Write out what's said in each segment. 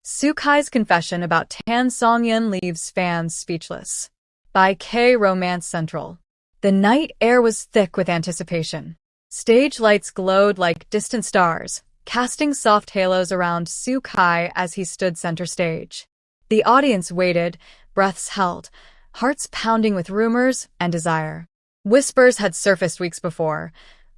Sukai's confession about Tan Songyun leaves fans speechless. By K. Romance Central. The night air was thick with anticipation. Stage lights glowed like distant stars, casting soft halos around Sukai as he stood center stage. The audience waited, breaths held, hearts pounding with rumors and desire. Whispers had surfaced weeks before.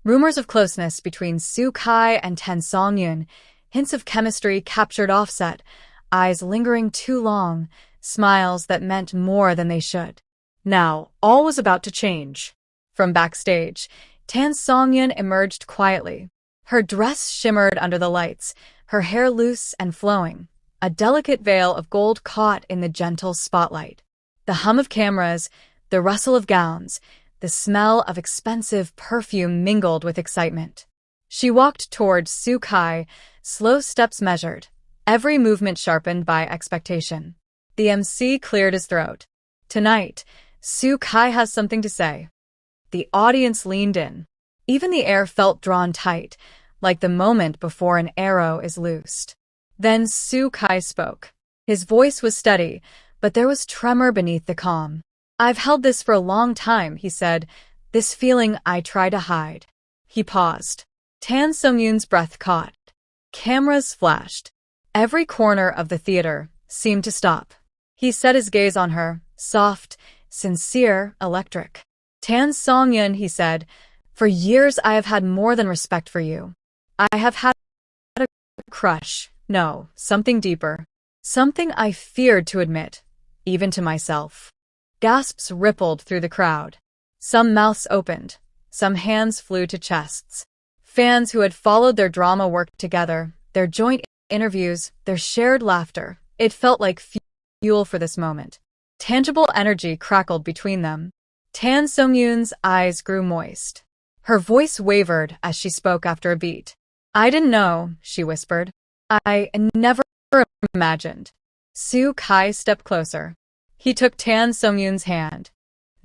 Rumors of closeness between Sukai and Tan Songyun, hints of chemistry captured offset, eyes lingering too long, smiles that meant more than they should. Now, all was about to change. From backstage, Tan Songyun emerged quietly. Her dress shimmered under the lights, her hair loose and flowing, a delicate veil of gold caught in the gentle spotlight. The hum of cameras, the rustle of gowns, the smell of expensive perfume mingled with excitement. She walked toward Sukai, slow steps measured, every movement sharpened by expectation. The MC cleared his throat. Tonight, Sukai has something to say. The audience leaned in. Even the air felt drawn tight, like the moment before an arrow is loosed. Then Sukai spoke. His voice was steady, but there was tremor beneath the calm. "I've held this for a long time," he said, "this feeling I try to hide." He paused. Tan Songyun's breath caught. Cameras flashed. Every corner of the theater seemed to stop. He set his gaze on her, soft, sincere, electric. "Tan Songyun," he said, "for years I have had more than respect for you. I have had a crush, no, something deeper, something I feared to admit, even to myself." Gasps rippled through the crowd. Some mouths opened, some hands flew to chests. Fans who had followed their drama work together, their joint interviews, their shared laughter, it felt like fuel for this moment. Tangible energy crackled between them. Tan Songyun's eyes grew moist. Her voice wavered as she spoke after a beat. "I didn't know," she whispered. "I never imagined." Sukai stepped closer. He took Tan Songyun's hand.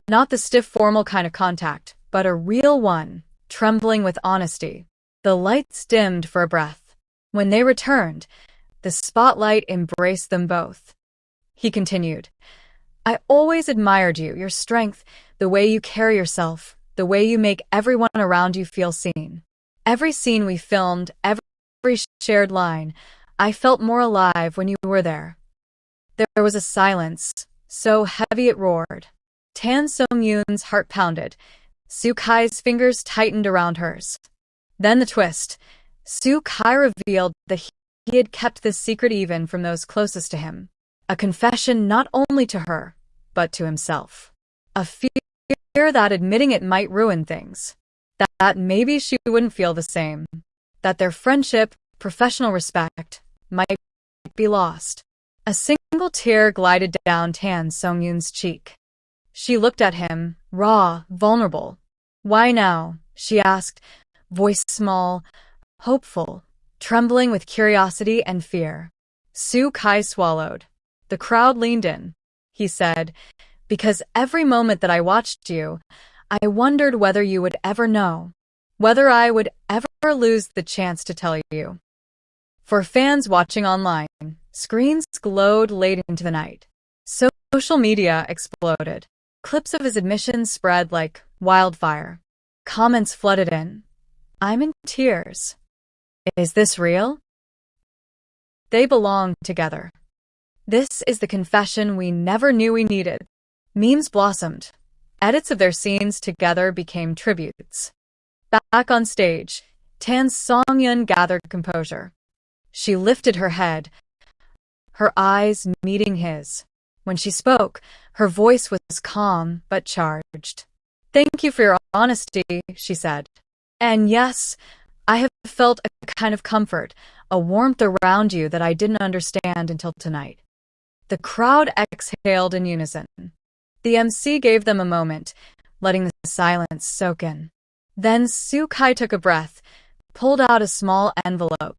Not the stiff formal kind of contact, but a real one, trembling with honesty. The lights dimmed for a breath. When they returned, the spotlight embraced them both. He continued, "I always admired you, your strength, the way you carry yourself, the way you make everyone around you feel seen. Every scene we filmed, every shared line, I felt more alive when you were there." There was a silence, so heavy it roared. Tan Songyun's heart pounded. Sukai's fingers tightened around hers. Then the twist. Sukai revealed that he had kept this secret even from those closest to him. A confession not only to her, but to himself. A fear that admitting it might ruin things. That maybe she wouldn't feel the same. That their friendship, professional respect, might be lost. A single tear glided down Tan Songyun's cheek. She looked at him, raw, vulnerable. "Why now?" she asked, voice small, hopeful, trembling with curiosity and fear. Sukai swallowed. The crowd leaned in. He said, "Because every moment that I watched you, I wondered whether you would ever know, whether I would ever lose the chance to tell you." For fans watching online, screens glowed late into the night. Social media exploded. Clips of his admissions spread like wildfire. Comments flooded in. "I'm in tears. Is this real?" They belong together. This is the confession we never knew we needed. Memes blossomed. Edits of their scenes together became tributes. Back on stage, Tan Songyun gathered composure. She lifted her head, her eyes meeting his. When she spoke, her voice was calm but charged. "Thank you for your honesty," she said. "And yes, I have felt a kind of comfort, a warmth around you that I didn't understand until tonight." The crowd exhaled in unison. The MC gave them a moment, letting the silence soak in. Then Sukai took a breath, pulled out a small envelope.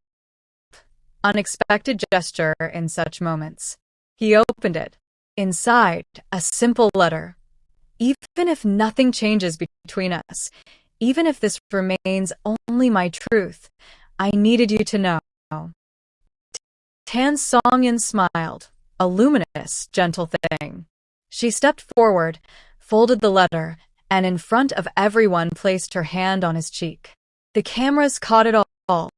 Unexpected gesture in such moments. He opened it. Inside, a simple letter. "Even if nothing changes between us, even if this remains only my truth, I needed you to know. Tan Songyun smiled, a luminous, gentle thing. She stepped forward, folded the letter, and in front of everyone placed her hand on his cheek. The cameras caught it all,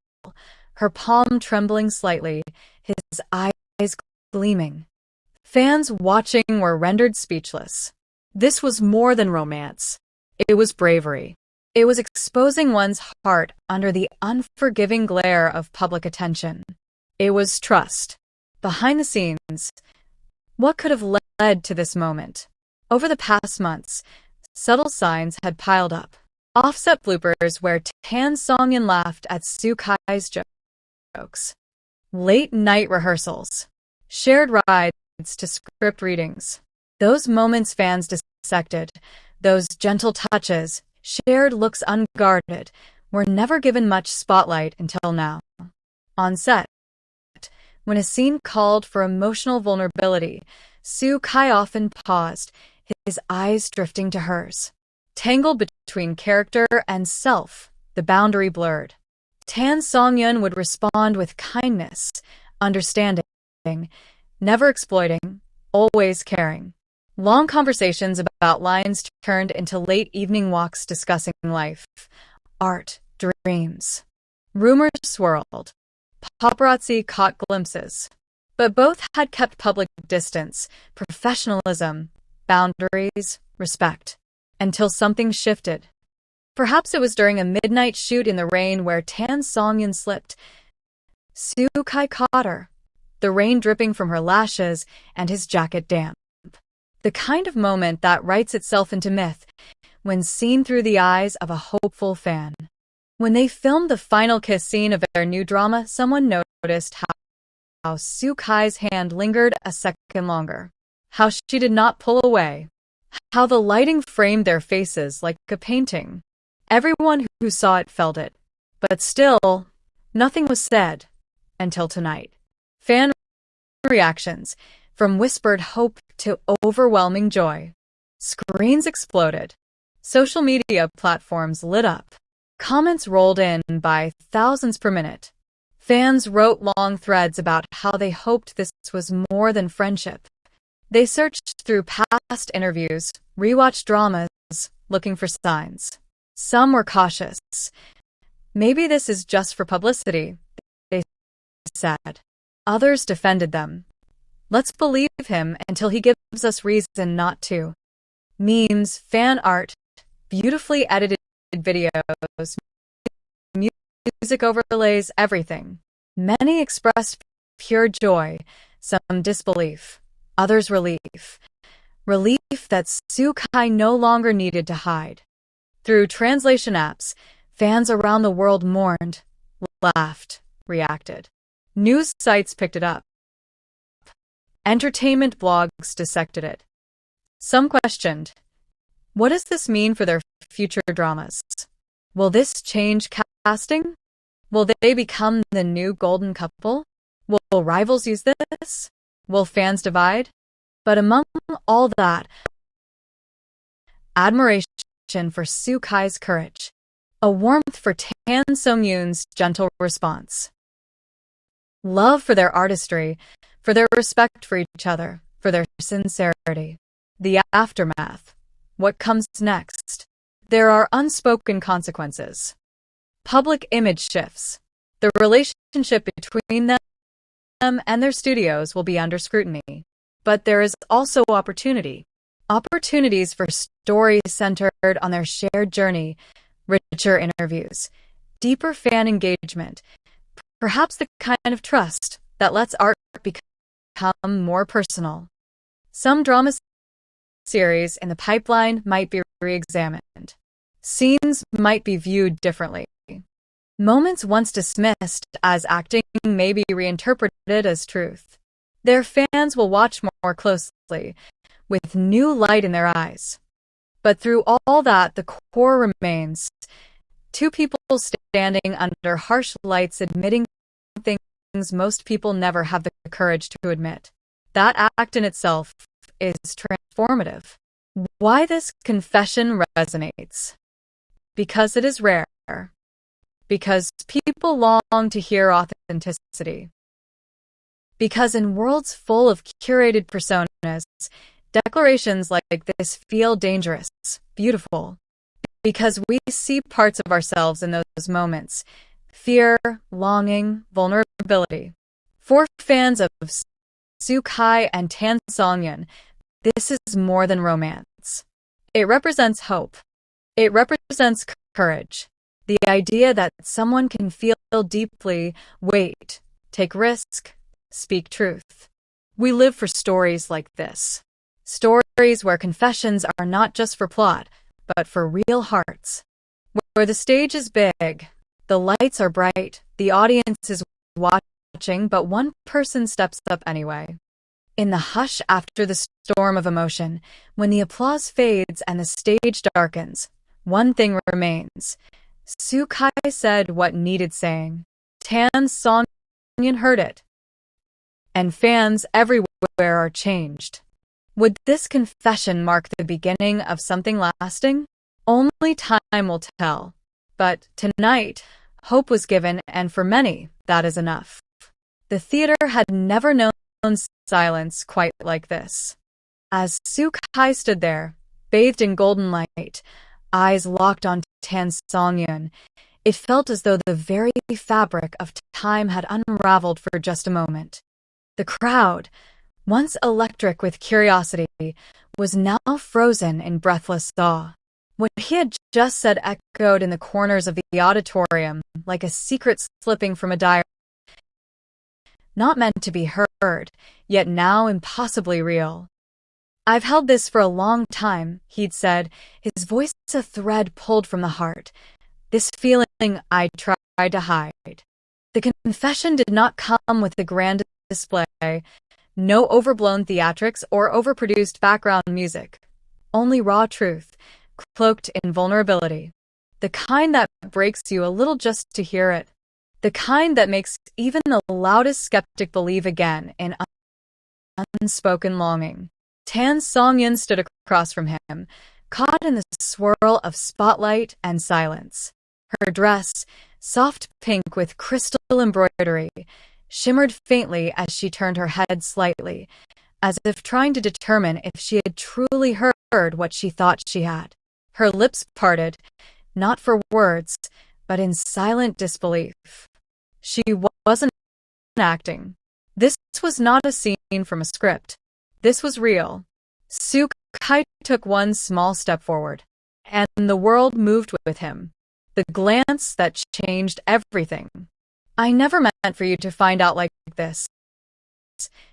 her palm trembling slightly, his eyes gleaming. Fans watching were rendered speechless. This was more than romance. It was bravery. It was exposing one's heart under the unforgiving glare of public attention. It was trust. Behind the scenes, what could have led to this moment? Over the past months, subtle signs had piled up. Offset bloopers where Tan Songyun laughed at Soo Kai's jokes. Late-night rehearsals. Shared rides to script readings. Those moments fans dissected, those gentle touches, shared looks unguarded, were never given much spotlight until now. On set, when a scene called for emotional vulnerability, Soo Kai often paused, his eyes drifting to hers. Tangled between character and self, the boundary blurred. Tan Songyun would respond with kindness, understanding, never exploiting, always caring. Long conversations about lines turned into late evening walks discussing life, art, dreams. Rumors swirled. Paparazzi caught glimpses. But both had kept public distance, professionalism, boundaries, respect. Until something shifted. Perhaps it was during a midnight shoot in the rain where Tan Songyun slipped. Soo Kai caught her, the rain dripping from her lashes and his jacket damp. The kind of moment that writes itself into myth when seen through the eyes of a hopeful fan. When they filmed the final kiss scene of their new drama, someone noticed how Soo Kai's hand lingered a second longer. How she did not pull away. How the lighting framed their faces like a painting. Everyone who saw it felt it. But still, nothing was said until tonight. Fan reactions, from whispered hope to overwhelming joy. Screens exploded. Social media platforms lit up. Comments rolled in by thousands per minute. Fans wrote long threads about how they hoped this was more than friendship. They searched through past interviews, rewatched dramas, looking for signs. Some were cautious. Maybe this is just for publicity, they said. Others defended them. Let's believe him until he gives us reason not to. Memes, fan art, beautifully edited videos, music overlays, everything. Many expressed pure joy, some disbelief, others relief. Relief that Soo Kai no longer needed to hide. Through translation apps, fans around the world mourned, laughed, reacted. News sites picked it up. Entertainment blogs dissected it. Some questioned, what does this mean for their future dramas? Will this change casting? Will they become the new golden couple? Will rivals use this? Will fans divide? But among all that, admiration for Soo Kai's courage, a warmth for Tan Songyun's gentle response, love for their artistry, for their respect for each other, for their sincerity. The aftermath. What comes next? There are unspoken consequences. Public image shifts. The relationship between them and their studios will be under scrutiny. But there is also opportunity. Opportunities for stories centered on their shared journey, richer interviews, deeper fan engagement, perhaps the kind of trust that lets art become more personal. Some drama series in the pipeline might be re-examined. Scenes might be viewed differently. Moments once dismissed as acting may be reinterpreted as truth. Their fans will watch more closely, with new light in their eyes. But through all that, the core remains. Two people standing under harsh lights admitting things most people never have the courage to admit. That act in itself is transformative. Why this confession resonates? Because it is rare. Because people long to hear authenticity. Because in worlds full of curated personas, declarations like this feel dangerous, beautiful. Because we see parts of ourselves in those moments: fear, longing, vulnerability. For fans of Sukai and Tan Songyun, this is more than romance. It represents hope. It represents courage. The idea that someone can feel deeply, wait, take risk, speak truth. We live for stories like this. Stories where confessions are not just for plot, but for real hearts. Where the stage is big, the lights are bright, the audience is watching, but one person steps up anyway. In the hush after the storm of emotion, when the applause fades and the stage darkens, one thing remains. Sukai said what needed saying. Tan Songyun heard it. And fans everywhere are changed. Would this confession mark the beginning of something lasting? Only time will tell. But tonight, hope was given, and for many, that is enough. The theater had never known silence quite like this. As Sukai stood there, bathed in golden light, eyes locked on Tan Songyun, it felt as though the very fabric of time had unraveled for just a moment. The crowd, once electric with curiosity, was now frozen in breathless awe. What he had just said echoed in the corners of the auditorium like a secret slipping from a diary. Not meant to be heard, yet now impossibly real. "I've held this for a long time," he'd said, his voice a thread pulled from the heart. "This feeling I tried to hide." The confession did not come with the grand display, no overblown theatrics or overproduced background music. Only raw truth, cloaked in vulnerability. The kind that breaks you a little just to hear it. The kind that makes even the loudest skeptic believe again in unspoken longing. Tan Songyun stood across from him, caught in the swirl of spotlight and silence. Her dress, soft pink with crystal embroidery, shimmered faintly as she turned her head slightly, as if trying to determine if she had truly heard what she thought she had. Her lips parted, not for words, but in silent disbelief. She wasn't acting. This was not a scene from a script. This was real. Sukai took one small step forward, and the world moved with him. The glance that changed everything. "I never meant for you to find out like this,"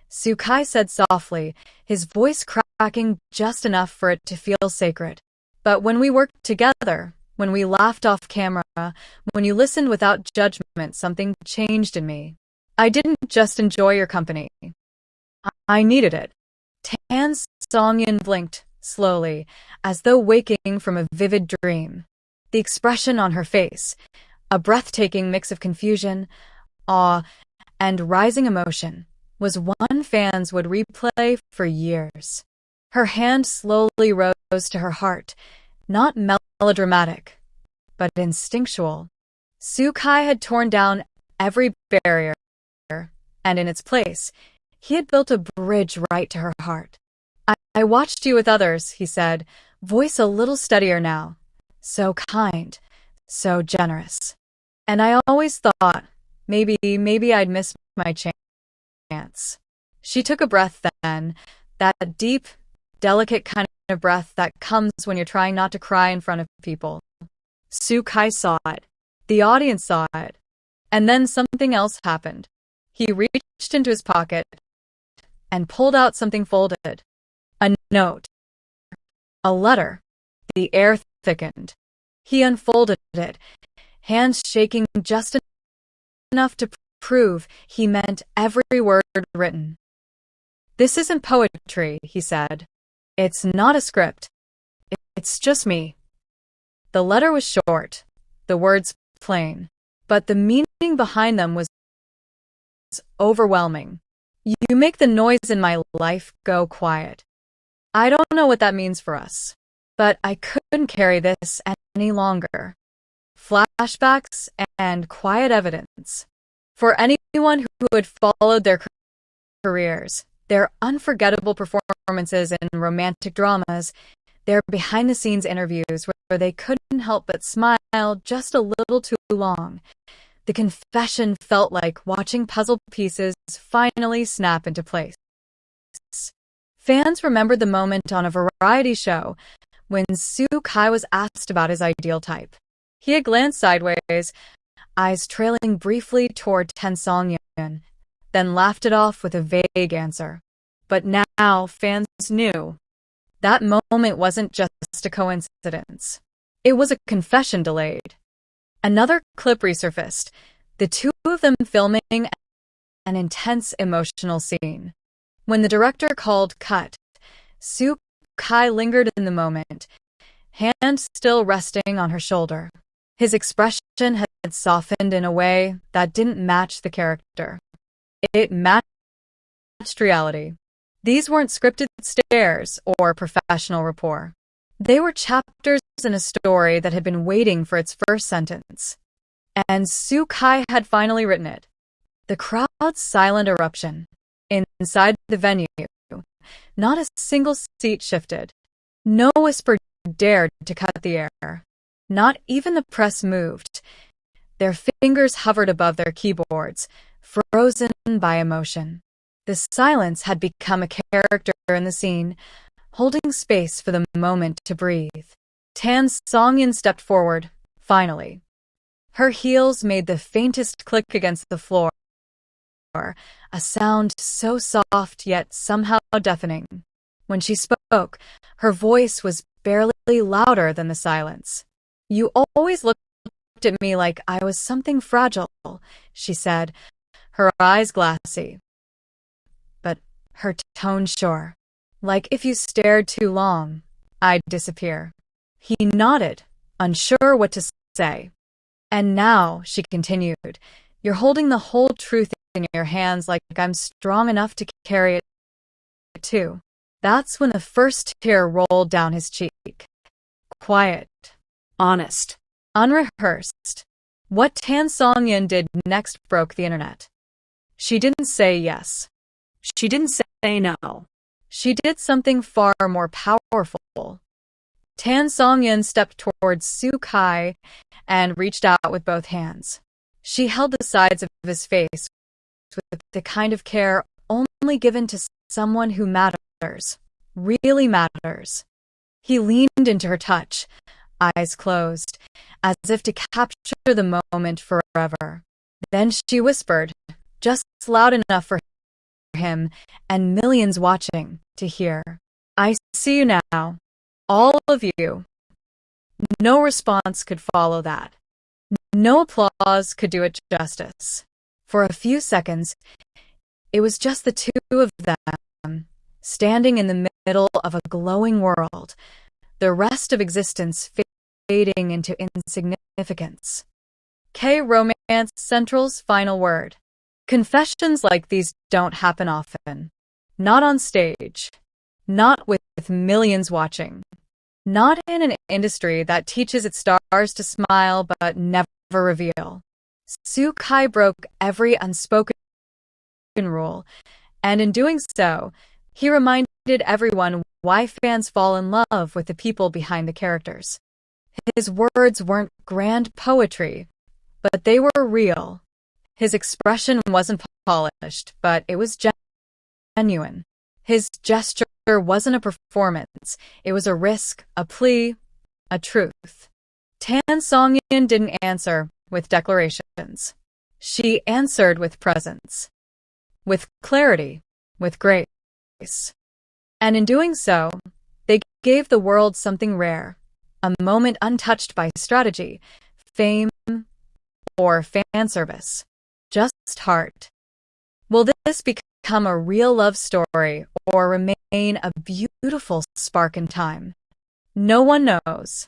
Sukai said softly, his voice cracking just enough for it to feel sacred. "But when we worked together, when we laughed off camera, when you listened without judgment, something changed in me. I didn't just enjoy your company. I needed it." Tan Songyun blinked, slowly, as though waking from a vivid dream. The expression on her face, a breathtaking mix of confusion, awe, and rising emotion, was one fans would replay for years. Her hand slowly rose to her heart, not melodramatic, but instinctual. Sukai had torn down every barrier, and in its place, he had built a bridge right to her heart. I watched you with others," he said, voice a little steadier now. "So kind, so generous. And I always thought, maybe I'd miss my chance." She took a breath then, that deep, delicate kind of breath that comes when you're trying not to cry in front of people. Sukai saw it. The audience saw it. And then something else happened. He reached into his pocket and pulled out something folded. A note. A letter. The air thickened. He unfolded it, hands shaking just enough to prove he meant every word written. "This isn't poetry," he said. "It's not a script. It's just me." The letter was short, the words plain, but the meaning behind them was overwhelming. "You make the noise in my life go quiet. I don't know what that means for us, but I couldn't carry this any longer." Flashbacks and quiet evidence. For anyone who had followed their careers, their unforgettable performances in romantic dramas, their behind-the-scenes interviews where they couldn't help but smile just a little too long. The confession felt like watching puzzle pieces finally snap into place. Fans remembered the moment on a variety show when Soo Kai was asked about his ideal type. He had glanced sideways, eyes trailing briefly toward Tan Songyun, then laughed it off with a vague answer. But now fans knew. That moment wasn't just a coincidence. It was a confession delayed. Another clip resurfaced, the two of them filming an intense emotional scene. When the director called cut, Soo Kai lingered in the moment, hand still resting on her shoulder. His expression had softened in a way that didn't match the character. It matched reality. These weren't scripted stares or professional rapport. They were chapters in a story that had been waiting for its first sentence. And Soo Kai had finally written it. The crowd's silent eruption. Inside the venue, not a single seat shifted. No whisper dared to cut the air. Not even the press moved. Their fingers hovered above their keyboards, frozen by emotion. The silence had become a character in the scene, holding space for the moment to breathe. Tan Songyun stepped forward, finally. Her heels made the faintest click against the floor, a sound so soft yet somehow deafening. When she spoke, her voice was barely louder than the silence. "You always looked at me like I was something fragile," she said, her eyes glassy. But her tone sure. "Like if you stared too long, I'd disappear." He nodded, unsure what to say. "And now," she continued, "you're holding the whole truth in your hands like I'm strong enough to carry it too." That's when the first tear rolled down his cheek. Quiet, honest, unrehearsed. What Tan Songyun did next broke the internet. She didn't say yes. She didn't say no. She did something far more powerful. Tan Songyun stepped towards Soo Kai and reached out with both hands. She held the sides of his face with the kind of care only given to someone who matters, really matters. He leaned into her touch, eyes closed, as if to capture the moment forever. Then she whispered, just loud enough for him and millions watching to hear, "I see you now, all of you." No response could follow that. No applause could do it justice. For a few seconds, it was just the two of them, standing in the middle of a glowing world, the rest of existence fading into insignificance. K-Romance Central's final word. Confessions like these don't happen often. Not on stage. Not with millions watching. Not in an industry that teaches its stars to smile but never reveal. Soo Kai broke every unspoken rule, and in doing so, he reminded everyone why fans fall in love with the people behind the characters. His words weren't grand poetry, but they were real. His expression wasn't polished, but it was genuine. His gesture wasn't a performance. It was a risk, a plea, a truth. Tan Songyun didn't answer with declarations. She answered with presence, with clarity, with grace. And in doing so, they gave the world something rare, a moment untouched by strategy, fame, or fan service. Just heart. Will this become a real love story or remain a beautiful spark in time? No one knows.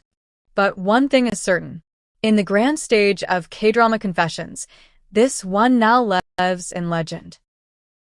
But one thing is certain. In the grand stage of K-drama confessions, this one now lives in legend.